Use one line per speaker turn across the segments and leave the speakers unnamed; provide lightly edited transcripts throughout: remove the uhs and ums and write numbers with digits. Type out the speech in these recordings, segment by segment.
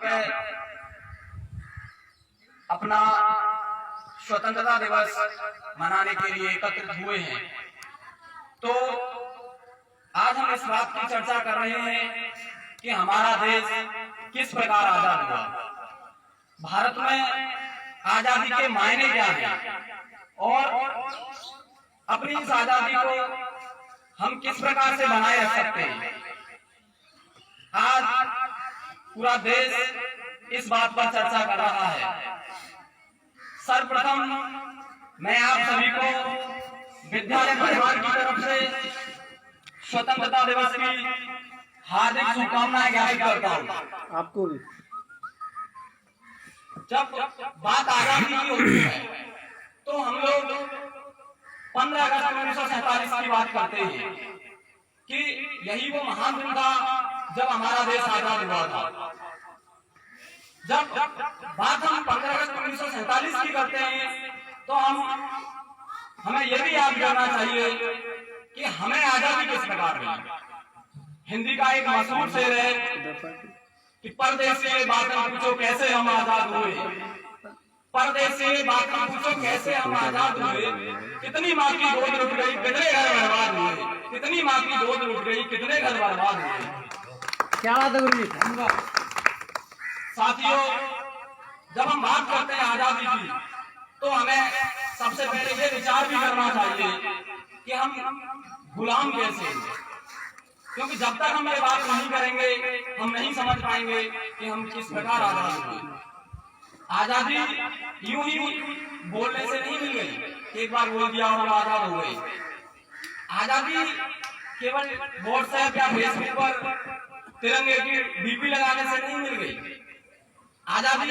पे अपना स्वतंत्रता दिवस मनाने के लिए एकत्रित हुए हैं। तो आज हम इस बात की चर्चा कर रहे हैं कि हमारा देश किस प्रकार आजाद हुआ, भारत में आजादी के मायने क्या हैं और अपनी इस आजादी को हम किस प्रकार से बनाए रख सकते हैं। आज पूरा देश इस बात पर चर्चा कर रहा है। सर्वप्रथम मैं आप सभी को विद्यालय परिवार की तरफ से स्वतंत्रता दिवस की हार्दिक शुभकामनाएं ज्ञापित करता हूँ।
आपको भी।
जब बात आजादी की होती है तो हम लोग 15 अगस्त 1947 की बात करते हैं कि यही वो महान दिन था जब हमारा देश आजाद हुआ था। जब बात हम 15 अगस्त 1947 की करते हैं तो हमें यह भी याद करना चाहिए कि हमें आजादी किस प्रकार मिली। हिंदी का एक मशहूर शेर है कि परदेसी बात पूछो कैसे हम आजाद हुए, परदेसी बात पूछो कैसे हम आजाद हुए, कितनी माँ की गोद लुट गई कितने घर बर्बाद हुए, कितनी माँ की गोद लुट गई कितने घर बर्बाद हुए।
क्या बात है गुरु जी।
साथियों, जब हम बात करते हैं आजादी की तो हमें सबसे पहले ये विचार भी करना चाहिए कि हम गुलाम कैसे हैं, क्योंकि जब तक हम ये बात नहीं करेंगे हम नहीं समझ पाएंगे कि हम किस प्रकार आजाद हुए। आजादी यूं ही बोलने से नहीं मिल गई, एक बार बोल दिया और हम आजाद हो गए। आजादी केवल व्हाट्सएप या फेसबुक पर तिरंगे की डीपी लगाने से नहीं मिल गई। आजादी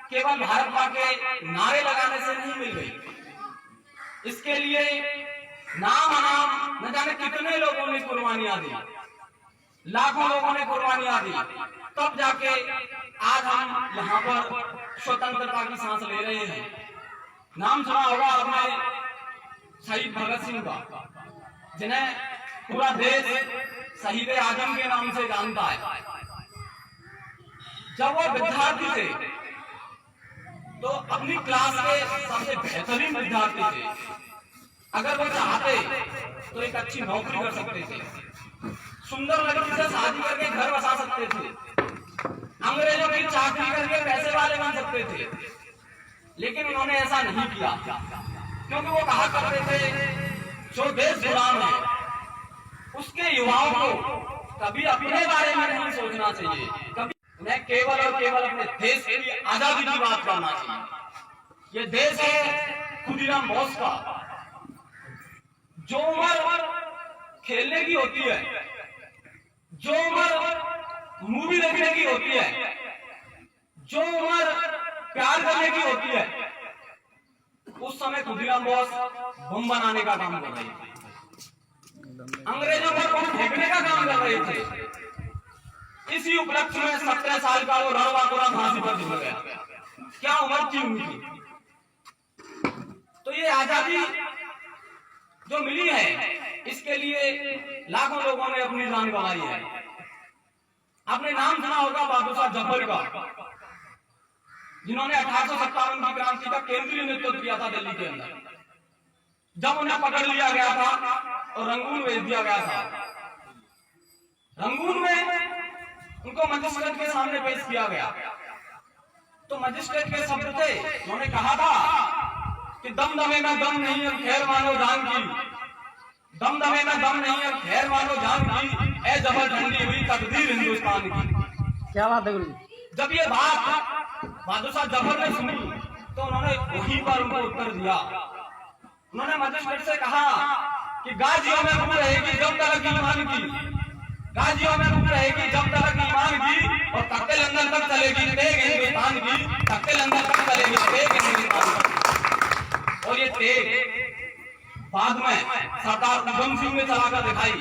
केवल भारत माँ के नारे लगाने से नहीं मिल गई। इसके लिए नाम अनाम न जाने कितने लोगों ने कुर्बानियां दी, लाखों लोगों ने कुर्बानियां दी, तब जाके आज हम यहाँ पर स्वतंत्रता की सांस ले रहे हैं। नाम सुना होगा आपने शहीद भगत सिंह का, जिन्हें पूरा देश शहीद आजम के नाम से जानता है। जब वो विद्यार्थी थे तो अपनी क्लास के सबसे बेहतरीन विद्यार्थी थे। अगर वो चाहते तो एक अच्छी नौकरी कर सकते थे, सुंदर लड़की से शादी करके घर बसा सकते थे, अंग्रेजों की चाकरी करके पैसे वाले बन सकते थे, लेकिन उन्होंने ऐसा नहीं किया, क्योंकि वो कहा करते थे जो देश गुलाम है उसके युवाओं को कभी अपने बारे में नहीं सोचना चाहिए, कभी उन्हें केवल और केवल अपने देश की आजादी की बात करना चाहिए। ये देश है खुदीराम बोस का। जो उम्र खेलने की होती है, जो उम्र मूवी देखने की होती है, जो उम्र प्यार करने की होती है, उस समय खुदीराम बोस बम बनाने का काम कर रहे थे, अंग्रेजों पर बम फेंकने का काम कर रहे थे। इसी उपलक्ष्य में 17 साल का वो रणबांकुरा फांसी पर झूल गया। क्या उम्र थी उनकी। तो ये आजादी जो मिली है इसके लिए लाखों लोगों ने अपनी जान गंवाई है। आपने नाम सुना होगा बहादुर शाह जफर का, जिन्होंने 1857 की क्रांति का केंद्रीय नेतृत्व किया था दिल्ली के अंदर। जब उन्हें पकड़ लिया गया था और रंगून भेज दिया गया था, रंगून में उनको मजिस्ट्रेट के सामने पेश किया गया तो मजिस्ट्रेट के शब्द थे, उन्होंने कहा था कि दमदमे में दम नहीं है खैर मानो जान की, दमदमे में दम नहीं है खैर मानो जान की, ए जबर ठंडी हुई तकदीर हिंदुस्तान की।
क्या बात है गुरु जी।
जब ये बात बहादुर शाह जफर ने सुनी तो उन्होंने वहीं पर उनको उत्तर दिया। उन्होंने मजिस्ट्रेट से कहा कि गाजियों में रूह रहेगी जब तक ईमान की, गाजियों में रूह रहेगी जब तक ईमान की, और तख्ते लंदन तक चलेगी तेग हिंदुस्तान की, तख्ते लंदन तक चलेगी तेग हिंदुस्तान की। और ये तेग बाद में सरदार उधम सिंह ने चलाकर दिखाई,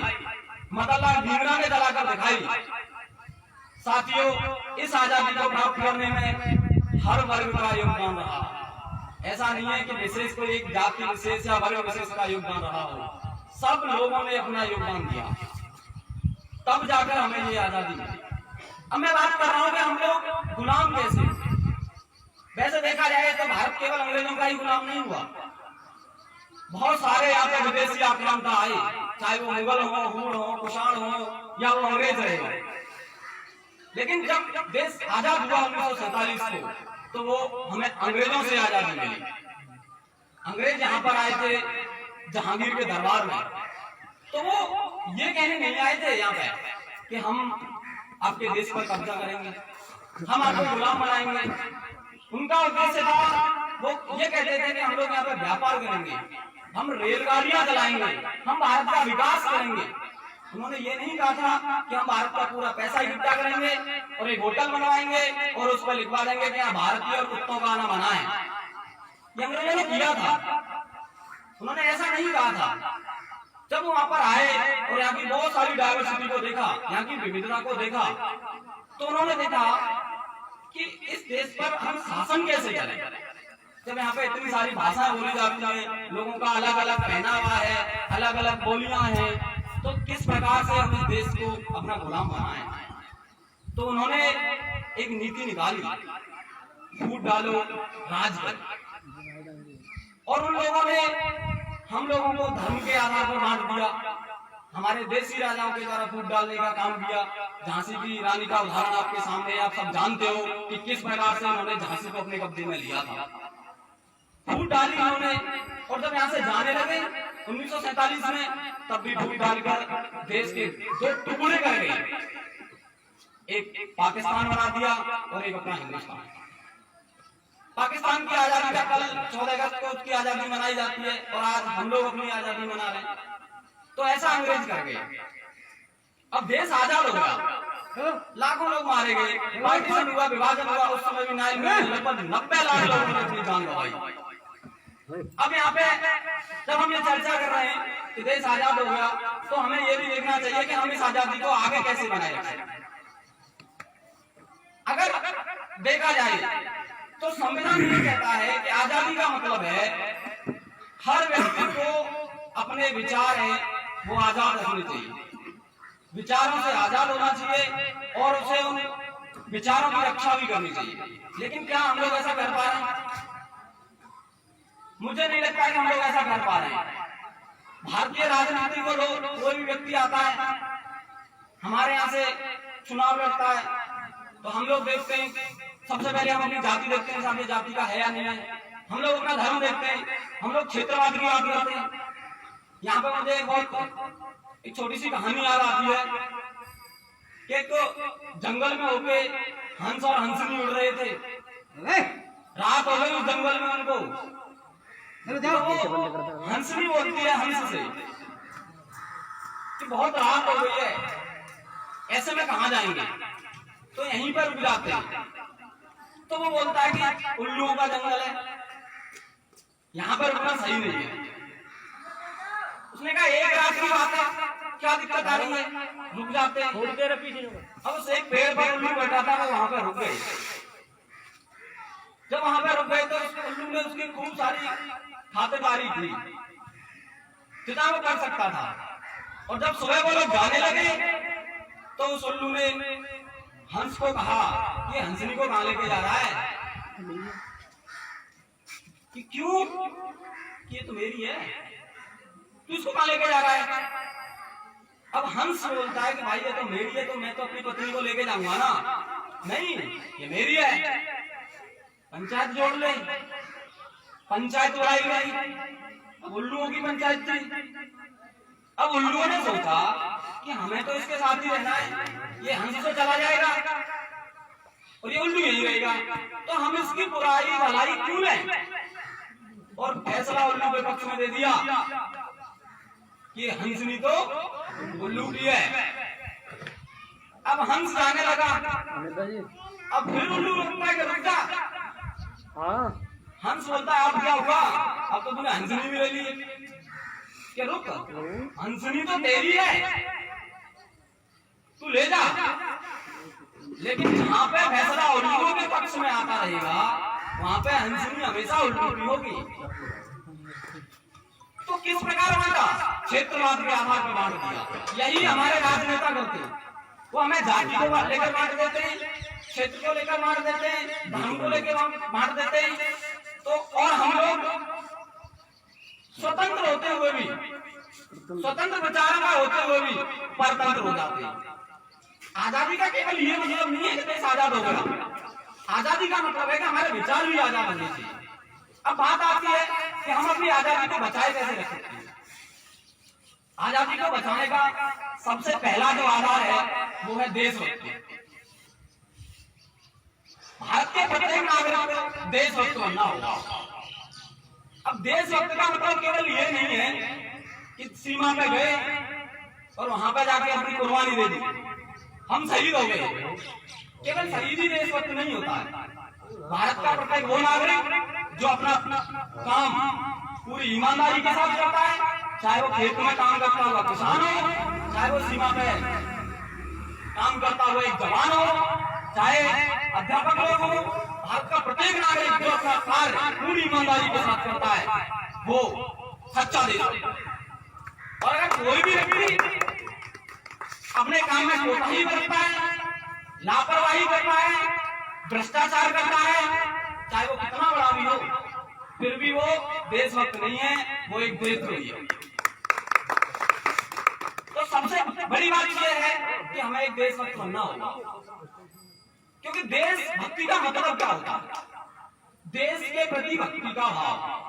मदन लाल ढींगरा ने चलाकर दिखाई। साथियों, इस आजादी को प्राप्त करने में हर वर्ग का योगदान रहा। ऐसा नहीं है कि विशेष कोई एक जाति विशेष या वर्ग विशेष का योगदान रहा हो, सब लोगों ने अपना योगदान दिया, तब जाकर हमें ये आजादी मिली। अब मैं बात कर रहा हूँ कि हम लोग गुलाम कैसे? वैसे देखा जाए तो भारत केवल अंग्रेजों का ही गुलाम नहीं हुआ, बहुत सारे यहाँ पे विदेशी आक्रांता आए, चाहे वो मुगल हो, हूण हो, कुषाण हो या वो अंग्रेज रहे। लेकिन जब देश आजाद हुआ 1947 को, तो वो हमें अंग्रेजों से आजादी मिली। अंग्रेज यहाँ पर आए थे जहांगीर के दरबार में, तो वो ये कहने नहीं आए थे यहाँ पे कि हम आपके देश पर कब्जा करेंगे, हम आपको गुलाम बनाएंगे। उनका उद्देश्य था, वो ये कहते थे कि हम लोग यहाँ पे व्यापार करेंगे, हम रेलगाड़ियां चलाएंगे, हम भारत का विकास करेंगे। उन्होंने ये नहीं कहा था कि हम भारत का पूरा पैसा इकट्ठा करेंगे और एक होटल बनवाएंगे और उस पर लिखवा देंगे कि यहाँ भारतीय और कुत्तों का आना मना है। ये अंग्रेजों ने किया था, उन्होंने ऐसा नहीं कहा था। जब वो वहां पर आए और यहाँ की बहुत सारी डायवर्सिटी को देखा, यहाँ की विविधता को देखा, तो उन्होंने देखा कि इस देश पर हम शासन कैसे करें। जब यहाँ पे इतनी सारी भाषाएं बोली जाती है, लोगों का अलग अलग पहनावा है, अलग अलग बोलियां हैं, तो किस प्रकार से हम इस देश को अपना गुलाम बनाएं। तो उन्होंने एक नीति निकाली, फूट डालो राज करो। और उन लोगों ने हम लोगों को धर्म के आधार पर बांट दिया। हमारे देसी राजाओं के द्वारा फूट डालने का काम किया। झांसी की रानी का उदाहरण आपके सामने, आप सब जानते हो कि किस प्रकार से उन्होंने झांसी को अपने कब्जे में लिया था। फूट डाली उन्होंने, और जब यहाँ से जाने लगे 1947 में, तब भी फूट डालकर देश के दो टुकड़े कर गए, एक पाकिस्तान बना दिया और एक अपना हिंदुस्तान। पाकिस्तान की आजादी का कल 14 अगस्त को उसकी आजादी मनाई जाती है और आज हम लोग अपनी आजादी मना रहे हैं। तो ऐसा अंग्रेज कर गए। अब देश आजाद हो गया, लाखों लोग मारे गए, पार्टीशन हुआ, विभाजन हुआ। उस समय भी नाइल में लगभग 90 लाख लोगों ने अपनी जान गंवाई। अब यहाँ पे जब हम ये चर्चा कर रहे हैं कि देश आजाद हो गया, तो हमें ये भी देखना चाहिए कि हम इस आजादी को आगे कैसे बनाए रखें। अगर देखा जाए तो संविधान ये कहता है कि आजादी का मतलब है हर व्यक्ति को अपने विचार हैं वो आजाद रखने चाहिए, विचारों से आजाद होना चाहिए और उसे उन विचारों की रक्षा भी करनी चाहिए। लेकिन क्या हम लोग ऐसा कर पा रहे हैं? मुझे नहीं लगता है कि हम लोग ऐसा कर पा रहे हैं। भारतीय राजनीति को लोग, कोई भी व्यक्ति आता है, हमारे यहाँ से चुनाव लड़ता है, तो हम लोग देखते हैं, सबसे पहले हम अपनी जाति देखते हैं, सामने जाति का है या नहीं है। हम लोग अपना धर्म देखते हैं, हम लोग क्षेत्रवाद की बात करते हैं। यहाँ पे मुझे एक छोटी सी कहानी याद आती है कि एक जंगल में होके हंस और हंसनी उड़ रहे थे। रात हो गई उस जंगल में उनको, तो हंसनी बोलती है हंस से कि बहुत रात हो गई है, ऐसे में कहाँ जाएंगे, तो यहीं पर रुक जाते हैं। तो वो बोलता है कि उल्लुओं का जंगल है, यहाँ पर रुकना सही नहीं है। उसने कहा एक रात की बात है, क्या दिक्कत आ रही है, रुक जाते हैं। अब उस एक पेड़ पर उल्लू बैठा था, वो वहां पर रुक गए। जब वहां पर रुक गए तो उल्लू ने उसकी खूब सारी खातिरदारी की, जितना वो कर सकता था। और जब सुबह वो लोग जाने लगे तो उस उल्लू ने हंस को कहा कि हंसनी को कहाँ लेके जा रहा है, कि क्यों, कि ये तो मेरी है, तू इसको कहाँ लेके जा रहा है। अब हंस बोलता है कि भाई ये तो मेरी है, तो मैं तो अपनी पत्नी को लेके जाऊंगा ना, नहीं ये मेरी है, पंचायत जोड़ ले। पंचायत बुलाई गई, अब उल्लुओं की पंचायत थी। अब उल्लुओं ने सोचा कि हमें तो इसके साथ ही रहना है, ये हंस से चला जाएगा और ये उल्लू यही रहेगा, तो हम इसकी बुराई भलाई क्यों लें। और फैसला उल्लू के पक्ष में दे दिया कि हंसनी तो उल्लू की है। अब हंस जाने लगा, अब फिर उल्लू रुकता है कि रुक जा। हंस बोलता है अब क्या हुआ, अब तो तूने हंसनी भी ले ली, क्या रुक, हंसनी तो तेरी है, तू ले जा। लेकिन जहाँ पे फैसला उल्लुओं के पक्ष में आता रहेगा, वहां पे हंसनी हमेशा उल्लू की होगी। तो किस प्रकार होगा, क्षेत्रवाद के आधार पर बांट दिया। यही हमारे राजनेता करते हैं, वो हमें जाति को लेकर बांट देते हैं, क्षेत्र को लेकर बांट देते हैं, धर्म को लेकर बांट देते हैं। तो और हम लोग स्वतंत्र होते हुए भी, स्वतंत्र विचारधारा होते हुए भी परतंत्र हो जाते हैं। आजादी का केवल ये मतलब नहीं है कि देश आजाद हो गया। आजादी का मतलब है कि हमारे विचार भी आजाद होने चाहिए। अब बात आती है कि हम अपनी आजादी को बचाए कैसे रख सकते हैं। आजादी को बचाने का सबसे पहला जो आधार है वो है देशभक्ति। भारत के प्रत्येक नागरिक को देशभक्त बनना होगा। अब देशभक्त का मतलब केवल ये नहीं है कि सीमा पे गए और वहां पे जाके अपनी कुर्बानी दे दी, हम शहीद हो गए। केवल शहीद ही देशभक्त नहीं होता है। भारत का प्रत्येक वो नागरिक जो अपना अपना काम पूरी ईमानदारी के साथ करता है, चाहे वो खेत में काम करता हुआ किसान हो, चाहे वो सीमा पे काम करता हुआ एक जवान हो, चाहे अध्यापक लोग हो। भारत का प्रत्येक नागरिक जो अपना कार्य पूरी ईमानदारी के साथ करता है वो सच्चा देशभक्त। और अगर कोई भी व्यक्ति अपने काम में कोताही करता है, लापरवाही करता है, भ्रष्टाचार करता है, चाहे वो कितना बड़ा भी हो, फिर भी वो देशभक्त नहीं है, वो एक देशद्रोही है। तो सबसे बड़ी बात यह है कि हमें एक देशभक्त बनना होगा। क्योंकि देशभक्ति का मतलब क्या होता है? देश के प्रति भक्ति का भाव।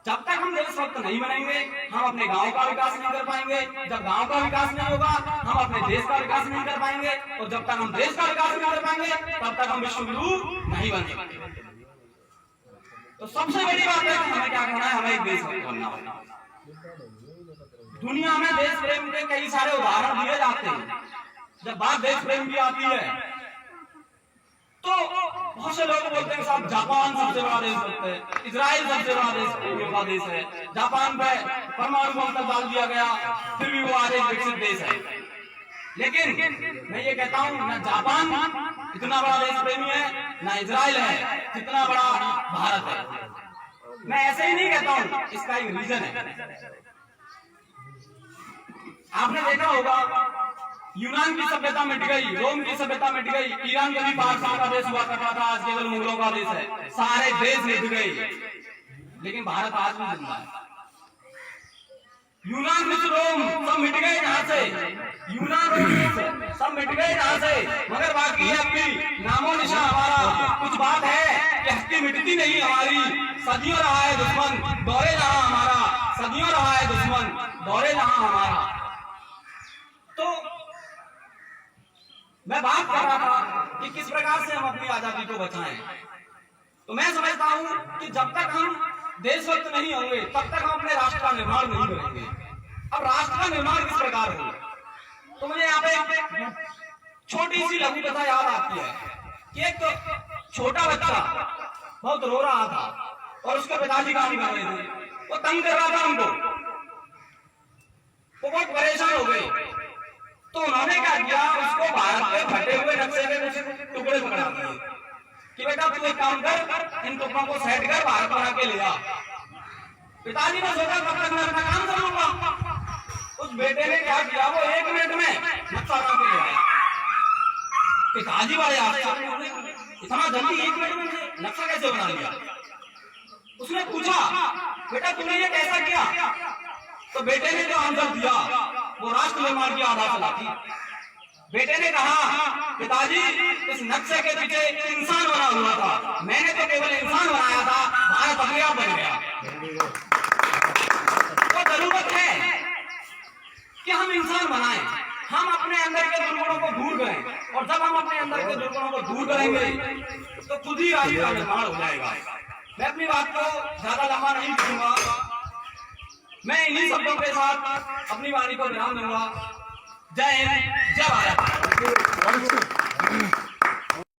जब तक हम देशभक्त नहीं बनेंगे, हम अपने गांव का विकास नहीं कर पाएंगे। जब गांव का विकास नहीं होगा, हम अपने देश का विकास नहीं कर पाएंगे। और जब तक हम देश का विकास नहीं कर पाएंगे, तब तक हम विश्व गुरु नहीं बन सकते। तो सबसे बड़ी बात है कि हमें क्या करना है, हमें एक देशभक्त बनना होगा। दुनिया में देश प्रेम के कई सारे उदाहरण दिए जाते हैं। जब बात देश प्रेम की आती है तो बहुत से लोग बोलते हैं साहब जापान सबसे बड़ा देश है, इजराइल सबसे बड़ा देश है, जापान पे परमाणु बम तक डाल दिया गया, फिर भी वो आज एक विकसित देश है। लेकिन मैं ये कहता हूँ, न जापान इतना बड़ा देश प्रेमी है, न इजराइल है जितना बड़ा भारत है। मैं ऐसे ही नहीं कहता हूँ, इसका एक रीजन है। आपने देखा होगा यूनान की सभ्यता मिट गई, रोम की सभ्यता मिट गई, ईरान कभी पाकिस्तान का देश हुआ करता था, आज केवल मुगलों का देश है। सारे देश मिट गए, लेकिन भारत आज भी जिंदा है। यूनान मिस्र रोम सब मिट गए जहां से, यूनान रोम सब मिट गए जहां से, मगर बाकी है अपनी नामो निशान हमारा। कुछ बात है कि हस्ती मिटती नहीं हमारी, सदियों रहा है दुश्मन दौरे जहां हमारा, सदियों रहा है दुश्मन दौरे जहां हमारा। तो मैं बात कर रहा था कि किस प्रकार से हम अपनी आजादी को बचाएं। तो मैं समझता हूं कि जब तक हम देशभक्त नहीं होंगे, तब तक हम अपने राष्ट्र का निर्माण नहीं करेंगे। अब राष्ट्र का निर्माण किस प्रकार होगा, तो मुझे यहाँ पे छोटी सी लघु कथा याद आती है कि एक छोटा बच्चा बहुत रो रहा था और उसके पिताजी काम कर रहे थे, वो तंग कर रहा था उनको, वो बहुत परेशान हो गए। तो उन्होंने क्या किया, उसको भारत के फटे हुए नक्शे के टुकड़े पकड़ा दिए कि बेटा तू एक काम कर, इन टुकड़ों को सेट कर भारत बना के ले आ। पिताजी ने सोचा कब तक मैं अपना काम कर लूंगा। उस बेटे ने क्या किया, वो 1 मिनट में नक्शा बना के ले आया। पिताजी बड़े आश्चर्य हुए, इतना जल्दी 1 मिनट में नक्शा कैसे बना लिया। उसने पूछा बेटा तूने ये कैसा किया, तो बेटे ने जो आंसर दिया वो राष्ट्र निर्माण की आधारशिला थी। बेटे ने कहा पिताजी इस नक्शे के पीछे इंसान बना हुआ था, मैंने तो केवल इंसान बनाया था, भारत अपने आप बन गया। तो जरूरत है कि हम इंसान बनाएं, हम अपने अंदर के दुर्गुणों को दूर करें, और जब हम अपने अंदर के दुर्गुणों को दूर करेंगे तो खुद ही राष्ट्र का निर्माण हो जाएगा। मैं अपनी बात को ज्यादा लंबा नहीं करूंगा, मैं इन्हीं शब्दों के साथ अपनी वाणी को विराम दूंगा। जय हिंद, जय भारत।